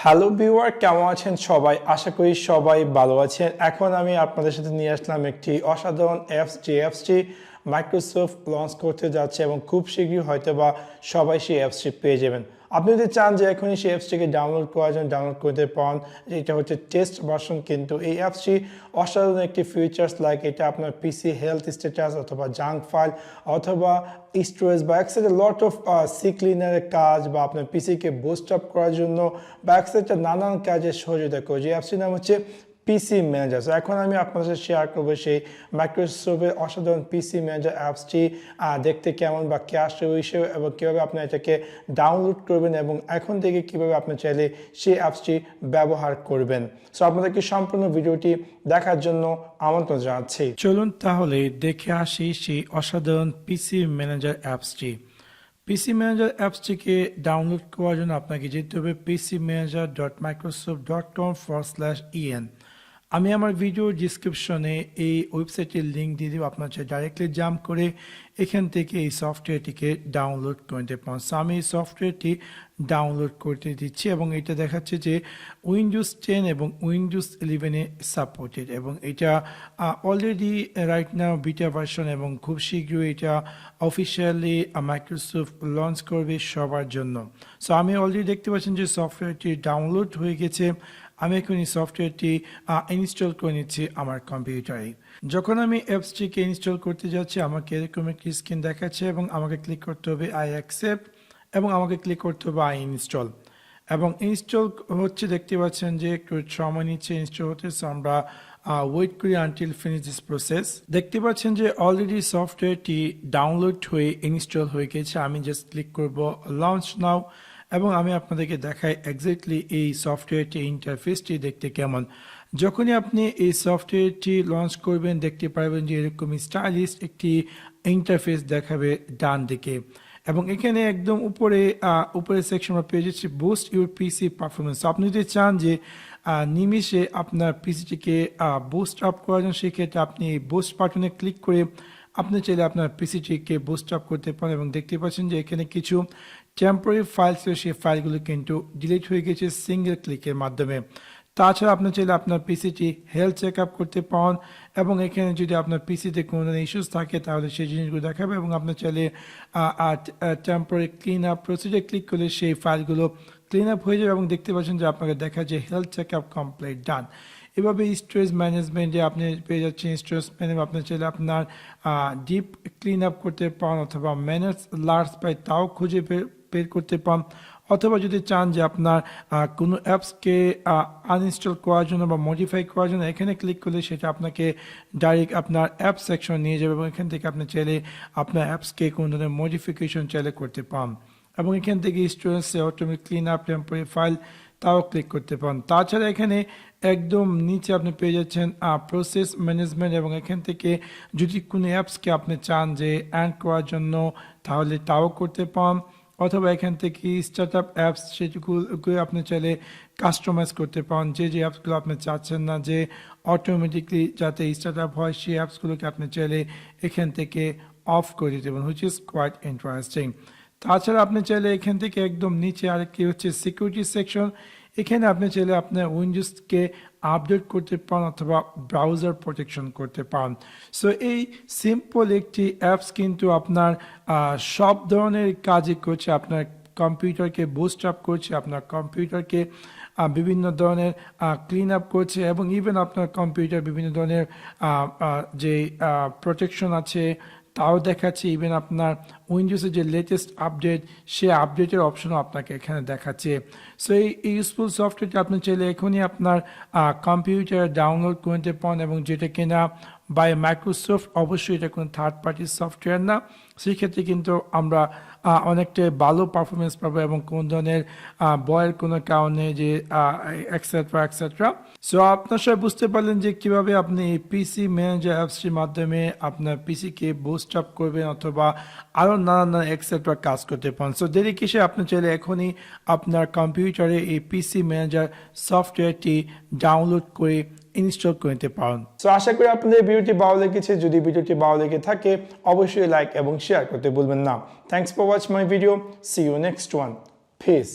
Hello viewer, কেমন আছেন সবাই? আশা করি সবাই ভালো আছেন। এখন আমি আপনাদের সাথে নিয়ে আসলাম একটি অসাধারণ অ্যাপস, যে অ্যাপসটি মাইক্রোসফট লঞ্চ করতে যাচ্ছে এবং খুব শীঘ্রই হয়তোবা সবাই সেই অ্যাপসটি পেয়ে যাবেন। আপনি যদি চান যে এখনই সেই অ্যাপসটিকে ডাউনলোড করার জন্য ডাউনলোড করতে পারেন। এটা হচ্ছে টেস্ট ভার্সন, কিন্তু এই অ্যাপসটি অসাধারণ একটি ফিচার্স, লাইক এটা আপনার পিসি হেলথ স্ট্যাটাস অথবা জাঙ্ক ফাইল অথবা স্টোরেজ বা একসাথে লট অফ সি ক্লিনারের কাজ বা আপনার পিসিকে বুস্ট আপ করার জন্য বা একসাথে নানান কাজে সহযোগিতা করে। যে অ্যাপসটির নাম হচ্ছে পিসি ম্যানেজার। এখন আমি আপনাদের সাথে শেয়ার করবো সেই মাইক্রোসফটের অসাধারণ পিসি ম্যানেজার অ্যাপসটি দেখতে কেমন বা কে আসছে হিসেবে, এবং কীভাবে আপনি এটাকে ডাউনলোড করবেন এবং এখন থেকে কীভাবে আপনি চাইলে সেই অ্যাপসটি ব্যবহার করবেন। সো আপনাদেরকে সম্পূর্ণ ভিডিওটি দেখার জন্য আমন্ত্রণ জানাচ্ছি। চলুন তাহলে দেখে আসি সেই অসাধারণ পিসি ম্যানেজার অ্যাপসটি। পিসি ম্যানেজার অ্যাপসটিকে ডাউনলোড করার জন্য আপনাকে যেতে হবে pcmanager.microsoft.com/en। আমি আমার ভিডিও ডিসক্রিপশনে এই ওয়েবসাইটের লিঙ্ক দিয়ে দেবো, আপনার ডাইরেক্টলি জাম্প করে এখান থেকে এই সফটওয়্যারটিকে ডাউনলোড করতে পারেন। সো আমি এই সফটওয়্যারটি ডাউনলোড করতে দিচ্ছি এবং এটা দেখাচ্ছে যে উইন্ডোজ 10 এবং উইন্ডোজ 11-এ সাপোর্টেড, এবং এটা already right now beta version এবং খুব শীঘ্রই এটা অফিসিয়ালি মাইক্রোসফট লঞ্চ করবে সবার জন্য। সো আমি অলরেডি দেখতে পাচ্ছেন যে সফটওয়্যারটি ডাউনলোড হয়ে গেছে। আমি এখন এই সফটওয়্যারটি ইনস্টল করে নিচ্ছি আমার কম্পিউটারে। যখন আমি অ্যাপসটিকে ইনস্টল করতে যাচ্ছি আমাকে এরকম একটি স্ক্রিন দেখাচ্ছে এবং আমাকে ক্লিক করতে হবে আই অ্যাকসেপ্ট এবং আমাকে ক্লিক করতে হবে আই ইনস্টল, এবং ইনস্টল হচ্ছে দেখতে পাচ্ছেন যে একটু সময় নিচ্ছে ইনস্টল হতে। সো আমরা ওয়েট করি আনটিল ফিনিশ দিস প্রসেস। দেখতে পাচ্ছেন যে অলরেডি সফটওয়্যারটি ডাউনলোড হয়ে ইনস্টল হয়ে গেছে। আমি জাস্ট ক্লিক করব লঞ্চ নাও এবং আমি আপনাদেরকে দেখাই এক্স্যাক্টলি এই সফটওয়্যারটি ইন্টারফেসটি দেখতে কেমন। যখনই আপনি এই সফটওয়্যারটি লঞ্চ করবেন দেখতে পারবেন যে এরকম স্টাইলিশ একটি ইন্টারফেস দেখাবে ডান দিকে, এবং এখানে একদম উপরে সেকশন পেয়ে যাচ্ছে বুস্ট ইউর পিসি পারফরমেন্স। আপনি যদি চান যে নিমিষে আপনার পিসিটিকে বুস্ট আপ করার জন্য, সেক্ষেত্রে আপনি এই বুস্ট বাটনে ক্লিক করে আপনি চাইলে আপনার পিসিটিকে বুস্ট আপ করতে পারেন। এবং দেখতে পাচ্ছেন যে এখানে কিছু টেম্পোরারি ফাইল ছিল, সেই ফাইলগুলো কিন্তু ডিলিট হয়ে গেছে সিঙ্গেল ক্লিকের মাধ্যমে। তাছাড়া আপনি চাইলে আপনার পিসিটি হেলথ চেক আপ করতে পারেন, এবং এখানে যদি আপনার পিসিতে কোনো ধরনের ইস্যুস থাকে তাহলে সেই জিনিসগুলো দেখাবে, এবং আপনি চাইলে temporary clean up procedure click করলে সেই ফাইলগুলো ক্লিন আপ হয়ে যাবে, এবং দেখতে পাচ্ছেন যে আপনাকে দেখা যায় হেলথ চেক আপ কমপ্লিট ডান। এভাবে স্টোরেজ ম্যানেজমেন্টে আপনি পেয়ে যাচ্ছেন স্টোরেজ ম্যানেজ। আপনি চাইলে আপনার ডিপ ক্লিন আপ করতে পারেন অথবা ম্যানেজ লার্জ পাই তাও খুঁজে বের করতে পারেন, অথবা যদি চান যে আপনার কোনো অ্যাপসকে আনইনস্টল করার জন্য বা মডিফাই করার জন্য এখানে ক্লিক করলে সেটা আপনাকে ডাইরেক্ট আপনার অ্যাপ সেকশন নিয়ে যাবে, এবং এখান থেকে আপনি চাইলে আপনার অ্যাপসকে কোনো ধরনের মডিফিকেশন চাইলে করতে পারেন, এবং এখান থেকে স্টোরেজে automatic clean up temporary file তাও ক্লিক করতে পারেন। তাছাড়া এখানে একদম নিচে আপনি পেয়ে যাচ্ছেন প্রসেস ম্যানেজমেন্ট, এবং এখান থেকে যদি কোনো অ্যাপসকে আপনি চান যে অ্যাড করার জন্য তাহলে তাও করতে পারেন, অথবা এখান থেকে স্টার্ট আপ অ্যাপস সেগুলো আপনি চাইলে কাস্টমাইজ করতে পারেন। যে অ্যাপসগুলো আপনি চাচ্ছেন না যে অটোমেটিকলি যাতে স্টার্ট আপ হয়, সেই অ্যাপসগুলোকে আপনি চাইলে এখান থেকে অফ করে দিতে পারেন, হুইচ ইজ কোয়াইট ইন্টারেস্টিং। তাছাড়া আপনি চাইলে এখান থেকে একদম নিচে আরেকটি হচ্ছে সিকিউরিটি সেকশন। এখানে আপনি চাইলে আপনার উইন্ডোজকে আপডেট করতে পারেন অথবা ব্রাউজার প্রোটেকশন করতে পারেন। সো এই সিম্পল একটি অ্যাপস কিন্তু আপনার সব ধরনের কাজই করছে। আপনার কম্পিউটারকে বুস্ট আপ করছে, আপনার কম্পিউটারকে বিভিন্ন ধরনের ক্লিন আপ করছে, এবং ইভেন আপনার কম্পিউটার বিভিন্ন ধরনের যে প্রোটেকশন আছে তাও দেখাচ্ছে। ইভেন আপনার উইন্ডোজের যে লেটেস্ট আপডেট, সে আপডেটের অপশনও আপনাকে এখানে দেখাচ্ছে। সো এই ইউজফুল সফটওয়্যারটি আপনি চাইলে এখনই আপনার কম্পিউটারে ডাউনলোড করতে পারেন, এবং যেটা কিনা বাই মাইক্রোসফট, অবশ্যই এটা কোনো থার্ড পার্টির সফটওয়্যার না। সেই ক্ষেত্রে কিন্তু আমরা অনেকটা ভালো পারফরমেন্স পাবো, এবং কোন ধরনের বয়ের কোনো কারণে যে এক্সেট্রা এক্সেট্রা। সো আপনার সবাই বুঝতে পারলেন যে কিভাবে আপনি এই পিসি ম্যানেজার অ্যাপসটির মাধ্যমে আপনার পিসিকে বুস্ট আপ করবেন অথবা আরও নানান এক্সেট্রা কাজ করতে পারেন। সো দেরি কিসে, আপনি চাইলে এখনই আপনার কম্পিউটারে এই পিসি ম্যানেজার সফটওয়্যারটি ডাউনলোড করে ইনস্টল করে নিতে পারেন। সো আশা করি আপনাদের ভিডিওটি ভালো লেগেছে। যদি ভিডিওটি ভালো লেগে থাকে অবশ্যই লাইক এবং শেয়ার করতে ভুলবেন না। Thanks for watch my video. See you next one. Peace.